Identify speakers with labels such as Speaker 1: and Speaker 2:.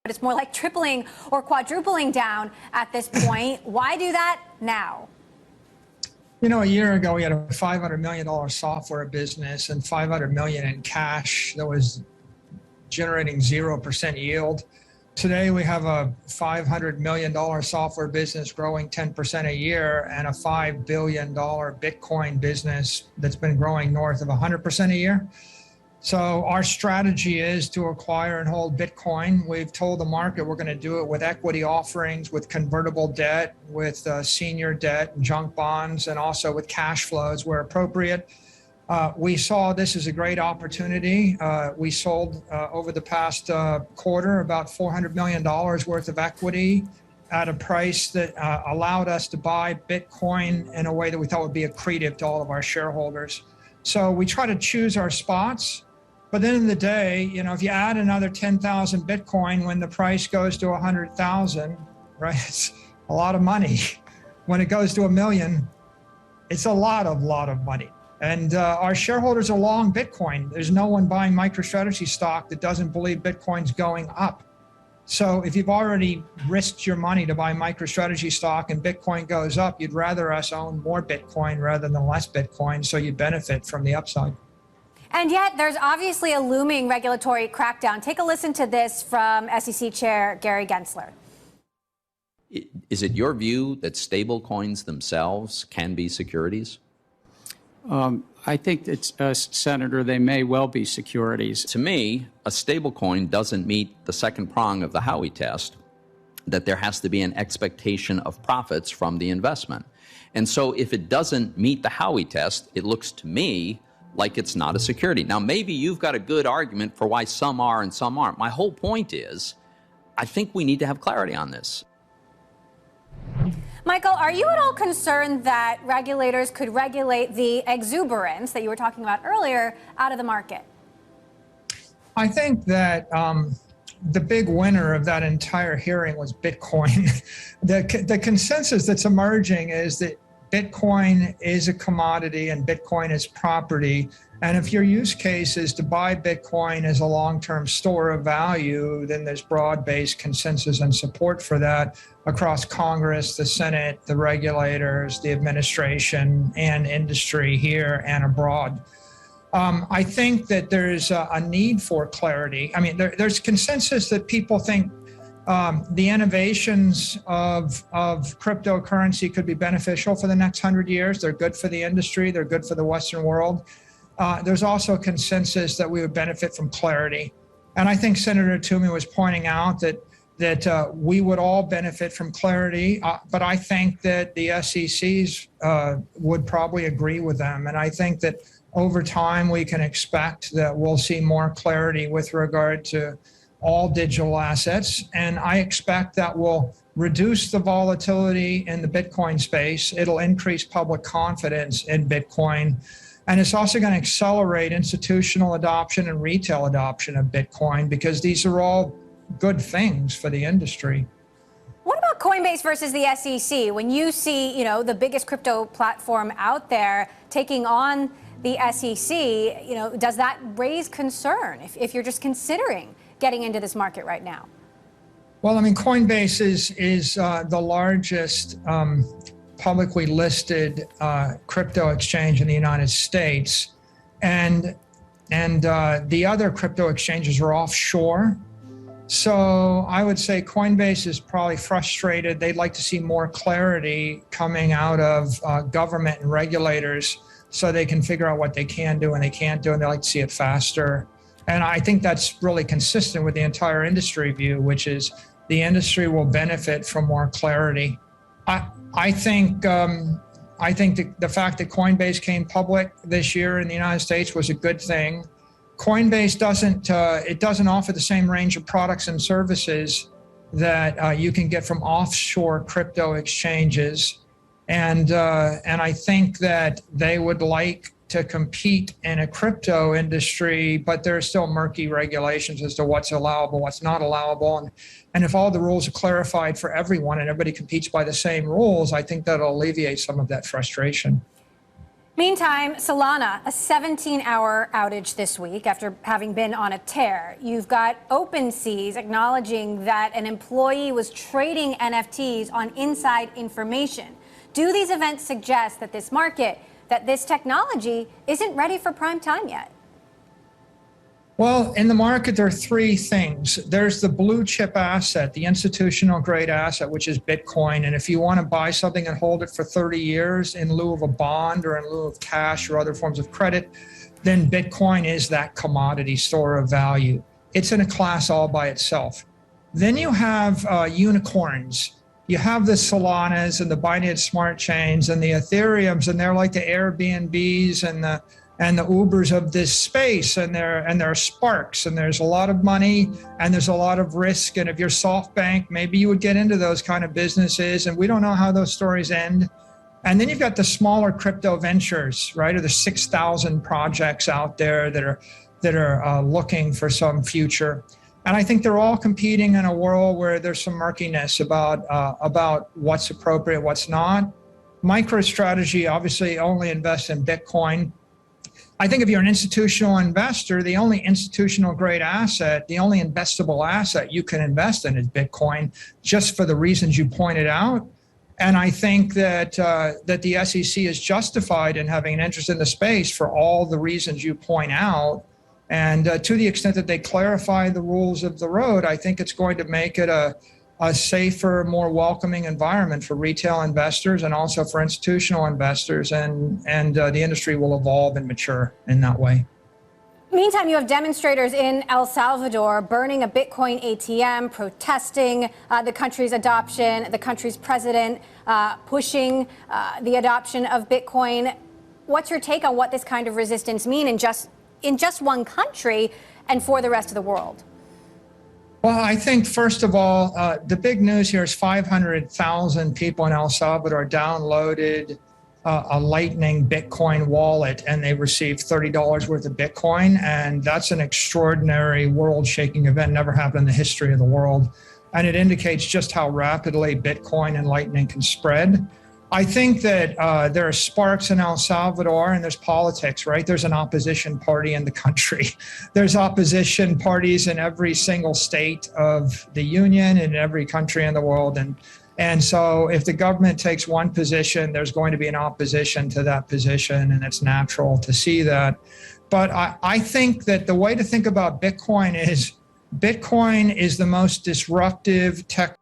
Speaker 1: but it's more like tripling or quadrupling down at this point. Why do that now?
Speaker 2: You know, a year ago, we had a $500 million software business and $500 million in cash that was generating 0% yield. Today, we have a $500 million software business growing 10% a year and a $5 billion Bitcoin business that's been growing north of 100% a year. So our strategy is to acquire and hold Bitcoin. We've told the market we're going to do it with equity offerings, with convertible debt, with senior debt and junk bonds, and also with cash flows where appropriate. We saw this as a great opportunity. We sold over the past quarter about $400 million worth of equity at a price that allowed us to buy Bitcoin in a way that we thought would be accretive to all of our shareholders. So we try to choose our spots. But at the end of the day, you know, if you add another 10,000 Bitcoin when the price goes to 100,000, right, it's a lot of money. When it goes to $1 million, it's a lot of money. And our shareholders are long Bitcoin. There's no one buying MicroStrategy stock that doesn't believe Bitcoin's going up. So if you've already risked your money to buy MicroStrategy stock and Bitcoin goes up, you'd rather us own more Bitcoin rather than less Bitcoin, so you benefit from the upside.
Speaker 1: And yet there's obviously a looming regulatory crackdown. Take a listen to this from SEC Chair Gary Gensler.
Speaker 3: Is it your view that stable coins themselves can be securities?
Speaker 4: I think it's, Senator, they may well be securities.
Speaker 3: To me, a stable coin doesn't meet the second prong of the Howey test, that there has to be an expectation of profits from the investment. And so if it doesn't meet the Howey test, it looks to me like it's not a security. Now, maybe you've got a good argument for why some are and some aren't. My whole point is, I think we need to have clarity on this.
Speaker 1: Michael, are you at all concerned that regulators could regulate the exuberance that you were talking about earlier out of the market?
Speaker 2: I think that the big winner of that entire hearing was Bitcoin. The consensus that's emerging is that Bitcoin is a commodity and Bitcoin is property. And if your use case is to buy Bitcoin as a long-term store of value, then there's broad-based consensus and support for that across Congress, the Senate, the regulators, the administration, and industry here and abroad. I think that there's a need for clarity. I mean, there's consensus that people think the innovations of cryptocurrency could be beneficial for the next 100 years. They're good for the industry. They're good for the Western world. There's also consensus that we would benefit from clarity. And I think Senator Toomey was pointing out that we would all benefit from clarity, but I think that the SECs would probably agree with them. And I think that over time, we can expect that we'll see more clarity with regard to all digital assets. And I expect that will reduce the volatility in the Bitcoin space. It'll increase public confidence in Bitcoin. And it's also going to accelerate institutional adoption and retail adoption of Bitcoin, because these are all good things for the industry.
Speaker 1: What about Coinbase versus the SEC? When you see, you know, the biggest crypto platform out there taking on the SEC, you know, does that raise concern if you're just considering getting into this market right now?
Speaker 2: Well, I mean, Coinbase is the largest publicly listed crypto exchange in the United States, and the other crypto exchanges are offshore. So I would say Coinbase is probably frustrated. They'd like to see more clarity coming out of government and regulators so they can figure out what they can do and they can't do, and they like to see it faster. And I think that's really consistent with the entire industry view, which is the industry will benefit from more clarity. I think the fact that Coinbase came public this year in the United States was a good thing. Coinbase doesn't offer the same range of products and services that you can get from offshore crypto exchanges, and I think that they would like to compete in a crypto industry, but there are still murky regulations as to what's allowable, what's not allowable. And if all the rules are clarified for everyone and everybody competes by the same rules, I think that'll alleviate some of that frustration.
Speaker 1: Meantime, Solana, a 17-hour outage this week after having been on a tear. You've got OpenSeas acknowledging that an employee was trading NFTs on inside information. Do these events suggest that this market, that this technology isn't ready for prime time yet?
Speaker 2: Well, in the market, there are three things. There's the blue chip asset, the institutional grade asset, which is Bitcoin. And if you want to buy something and hold it for 30 years in lieu of a bond or in lieu of cash or other forms of credit, then Bitcoin is that commodity store of value. It's in a class all by itself. Then you have unicorns. You have the Solanas and the Binance Smart Chains and the Ethereums, and they're like the Airbnbs and the Ubers of this space, and there are sparks, and there's a lot of money and there's a lot of risk. And if you're SoftBank, maybe you would get into those kind of businesses, and we don't know how those stories end. And then you've got the smaller crypto ventures, right? Or the 6,000 projects out there that are looking for some future. And I think they're all competing in a world where there's some murkiness about what's appropriate, what's not. MicroStrategy obviously only invests in Bitcoin. I think if you're an institutional investor, the only institutional grade asset, the only investable asset you can invest in is Bitcoin, just for the reasons you pointed out. And I think that the SEC is justified in having an interest in the space for all the reasons you point out. And to the extent that they clarify the rules of the road, I think it's going to make it a safer, more welcoming environment for retail investors and also for institutional investors. And the industry will evolve and mature in that way.
Speaker 1: Meantime, you have demonstrators in El Salvador burning a Bitcoin ATM, protesting the country's adoption, the country's president pushing the adoption of Bitcoin. What's your take on what this kind of resistance means in just one country and for the rest of the world?
Speaker 2: Well, I think, first of all, the big news here is 500,000 people in El Salvador downloaded a Lightning Bitcoin wallet, and they received $30 worth of Bitcoin. And that's an extraordinary world-shaking event, never happened in the history of the world. And it indicates just how rapidly Bitcoin and Lightning can spread. I think that there are sparks in El Salvador, and there's politics, right? There's an opposition party in the country. There's opposition parties in every single state of the union and every country in the world. And so if the government takes one position, there's going to be an opposition to that position, and it's natural to see that. But I think that the way to think about Bitcoin is the most disruptive tech